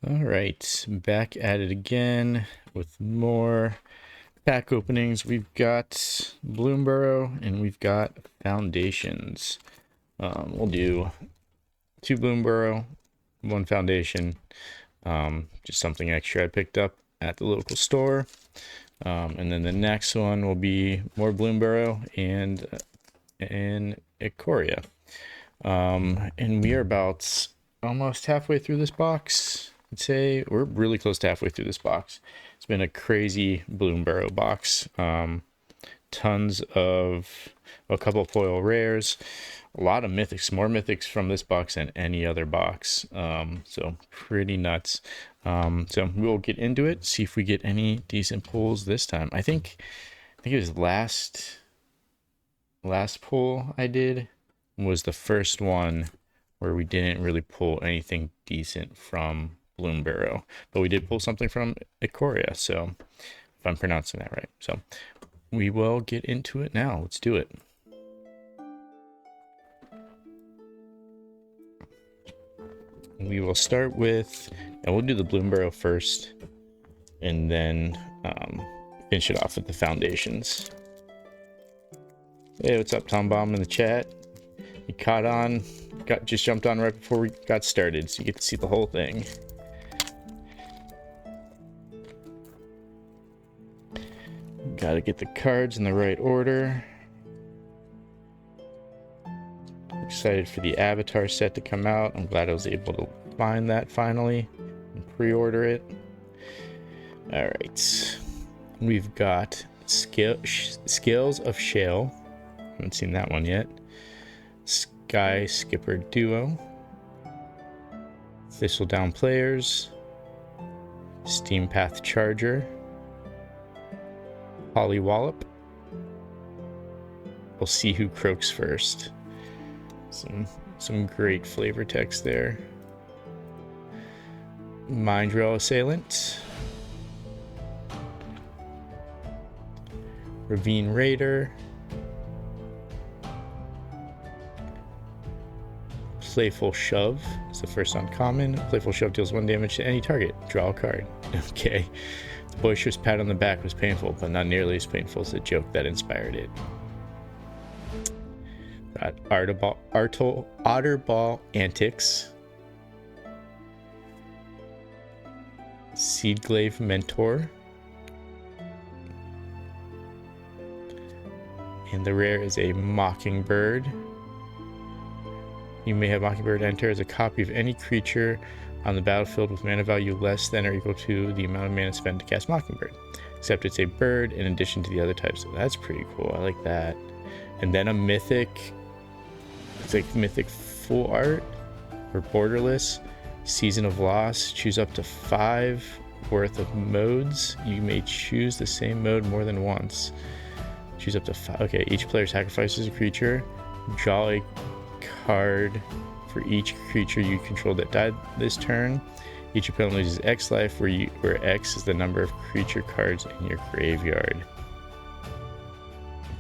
All right, back at it again with more pack openings. We've got Bloomburrow and we've got Foundations. We'll do 2 Bloomburrow, 1 Foundation. Just something extra I picked up at the local store. And then the next one will be more Bloomburrow and Ikoria. And we are about almost halfway through this box. I'd say we're really close to halfway through this box. It's been a crazy Bloomburrow box. Tons of a couple of foil rares, a lot of mythics, more mythics from this box than any other box. So pretty nuts. So we'll get into it, see if we get any decent pulls this time. I think it was last pull I did was the first one where we didn't really pull anything decent from Bloomburrow, but we did pull something from Ikoria, so if I'm pronouncing that right. So we will get into it now. Let's do it. We will start with, and we'll do the Bloomburrow first, and then finish it off with the Foundations. Hey, what's up, Tom Bomb in the chat? You caught on, just jumped on right before we got started, so you get to see the whole thing. Gotta get the cards in the right order. Excited for the Avatar set to come out. I'm glad I was able to find that finally and pre-order it. All right, we've got Scales of Shale. Haven't seen that one yet. Sky Skipper Duo, Thistledown Players, Steam Path Charger, Pollywallop. We'll see who croaks first. Some great flavor text there. Mindrill Assailant, Ravine Raider, Playful Shove is the first uncommon. Playful Shove deals 1 damage to any target. Draw a card. Okay. The boisterous pat on the back was painful, but not nearly as painful as the joke that inspired it. Got Otterball Antics, Seedglaive Mentor, and the rare is a Mockingbird. You may have Mockingbird enter as a copy of any creature on the battlefield with mana value less than or equal to the amount of mana spent to cast Mockingbird, except it's a bird in addition to the other types. So that's pretty cool. I like that. And then a mythic. It's like mythic full art or borderless. Season of Loss. Choose up to 5 worth of modes. You may choose the same mode more than once. Choose up to 5. Okay, each player sacrifices a creature. Draw a card for each creature you control that died this turn. Each opponent loses X life, where X is the number of creature cards in your graveyard.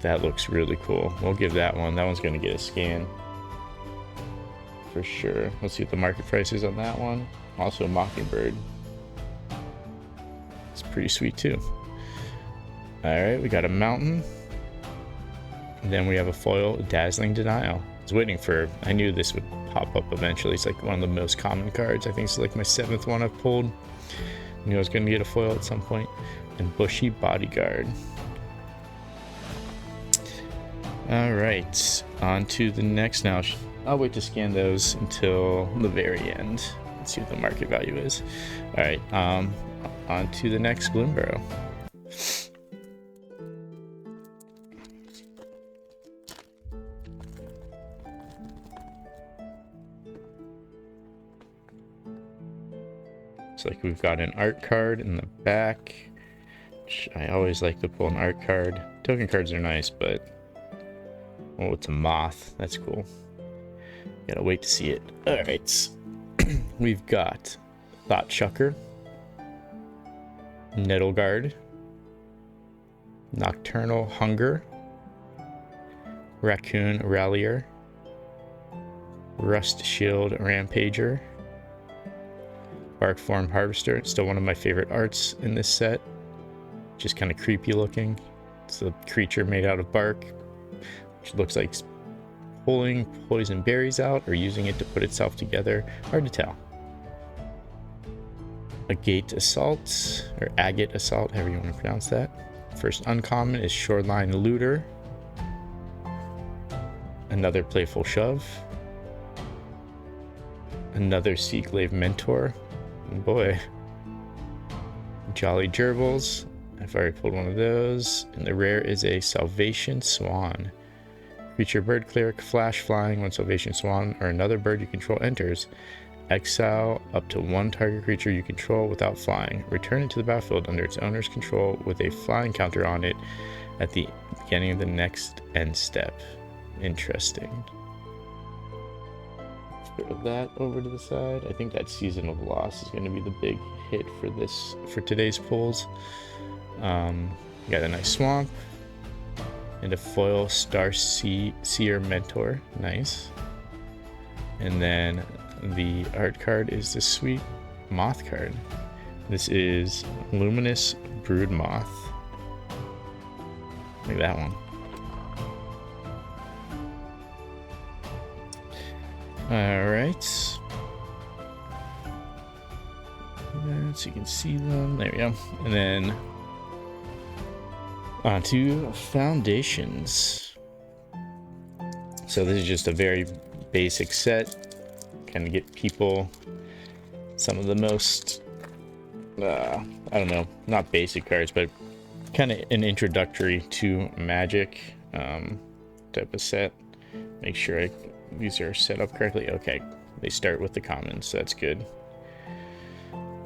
That looks really cool. We'll give that one. That one's going to get a scan for sure. Let's see what the market price is on that one. Also a Mockingbird. It's pretty sweet too. Alright, we got a Mountain. And then we have a foil Dazzling Denial. I was waiting for, I knew this would pop up eventually. It's like one of the most common cards. I think it's like my 7th one I've pulled. I knew I was going to get a foil at some point. And Bushy Bodyguard. Alright, on to the next now. I'll wait to scan those until the very end. Let's see what the market value is. Alright, on to the next Bloomburrow. It's like we've got an art card in the back, which I always like to pull an art card. Token cards are nice, but oh, it's a moth. That's cool. Gotta wait to see it. Alright. We've got Thought Chucker, Nettleguard, Nocturnal Hunger, Raccoon Rallier, Rust Shield Rampager, Bark Form Harvester. Still one of my favorite arts in this set. Just kind of creepy looking. It's a creature made out of bark, which looks like pulling poison berries out or using it to put itself together. Hard to tell. Agate Assault, or Agate Assault, however you want to pronounce that. First uncommon is Shoreline Looter. Another Playful Shove. Another Seaglaive Mentor. Oh boy. Jolly Gerbils. I've already pulled one of those. And the rare is a Salvation Swan. Creature Bird Cleric, Flash Flying. When Salvation Swan or another bird you control enters, exile up to one target creature you control without flying. Return it to the battlefield under its owner's control with a flying counter on it at the beginning of the next end step. Interesting. Throw that over to the side. I think that Season of Loss is going to be the big hit for today's pulls. Got a nice Swamp and a foil Star Seer Mentor. Nice. And then the art card is this sweet moth card. This is Luminous Brood Moth. Look at that one. Alright. So you can see them. There we go. And then on to Foundations. So this is just a very basic set. Kind of get people some of the most, I don't know, not basic cards, but kind of an introductory to Magic type of set. Make sure these are set up correctly. Okay, they start with the commons, so that's good.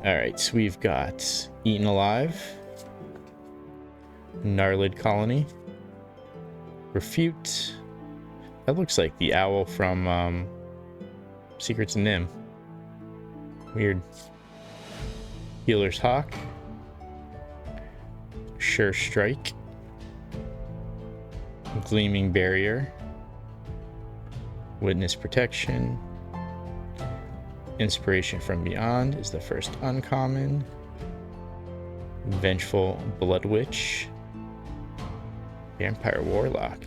Alright, so we've got Eaten Alive, Gnarlid Colony, Refute. That looks like the owl from Secrets of Nim. Weird. Healer's Hawk, Sure Strike, Gleaming Barrier, Witness Protection, Inspiration from Beyond is the first uncommon, Vengeful Blood Witch, Vampire Warlock,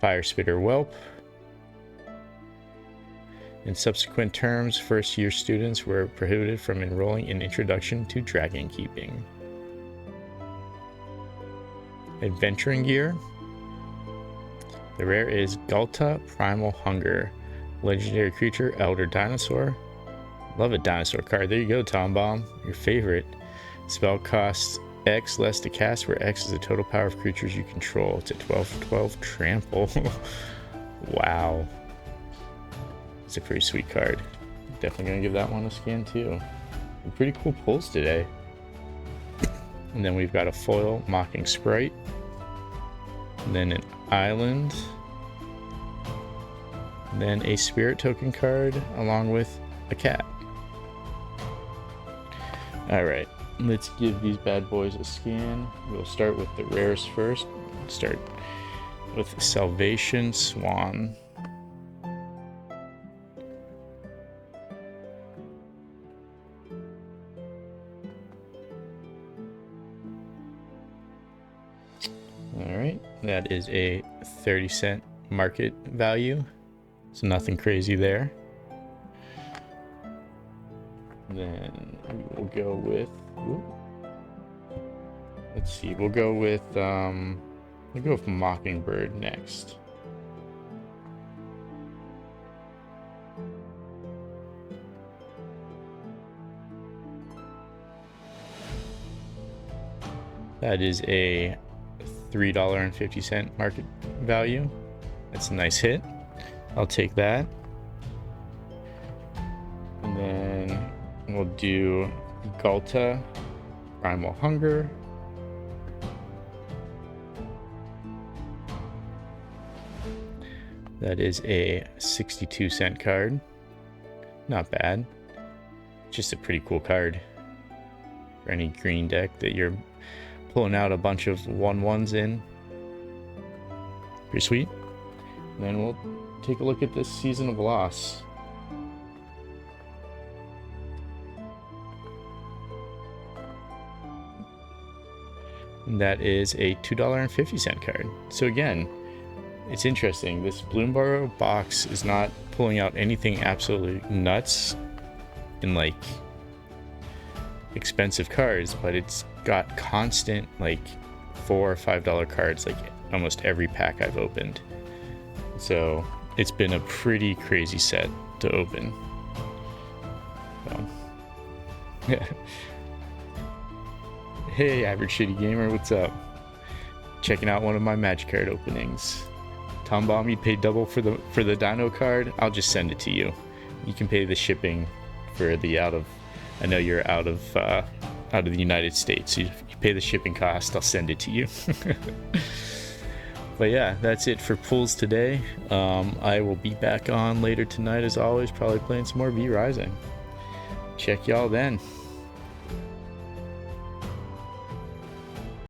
Fire Spitter Whelp. In subsequent terms, first-year students were prohibited from enrolling in Introduction to Dragon Keeping. Adventuring Gear. The rare is Gulta Primal Hunger. Legendary creature, Elder Dinosaur. Love a dinosaur card. There you go, Tom Bomb. Your favorite. Spell costs X less to cast, where X is the total power of creatures you control. It's a 12/12 trample. Wow. It's a pretty sweet card. Definitely gonna give that one a scan too. Pretty cool pulls today. And then we've got a foil Mocking Sprite. And then an island. And then a spirit token card along with a cat. Alright, let's give these bad boys a scan. We'll start with the rares first. Start with Salvation Swan. Alright, that is a 30-cent market value. So nothing crazy there. Then we will go with, let's see, we'll go with Mockingbird next. That is a $3.50 market value. That's a nice hit. I'll take that. And then we'll do Gulta Primal Hunger. That is a 62-cent card. Not bad. Just a pretty cool card for any green deck that you're pulling out a bunch of 1/1s in. Pretty sweet. And then we'll take a look at this Season of Loss. And that is a $2.50 card. So again, it's interesting. This Bloomburrow box is not pulling out anything absolutely nuts in like expensive cards, but it's got constant like $4 or $5 cards like almost every pack I've opened. So it's been a pretty crazy set to open. So. Hey, Average Shitty Gamer, what's up? Checking out one of my Magic card openings. Tom Baum, you paid double for the Dino card. I'll just send it to you. You can pay the shipping for the I know you're out of the United States. So you pay the shipping cost. I'll send it to you. But yeah, that's it for pulls today. I will be back on later tonight as always, probably playing some more V Rising. Check y'all then.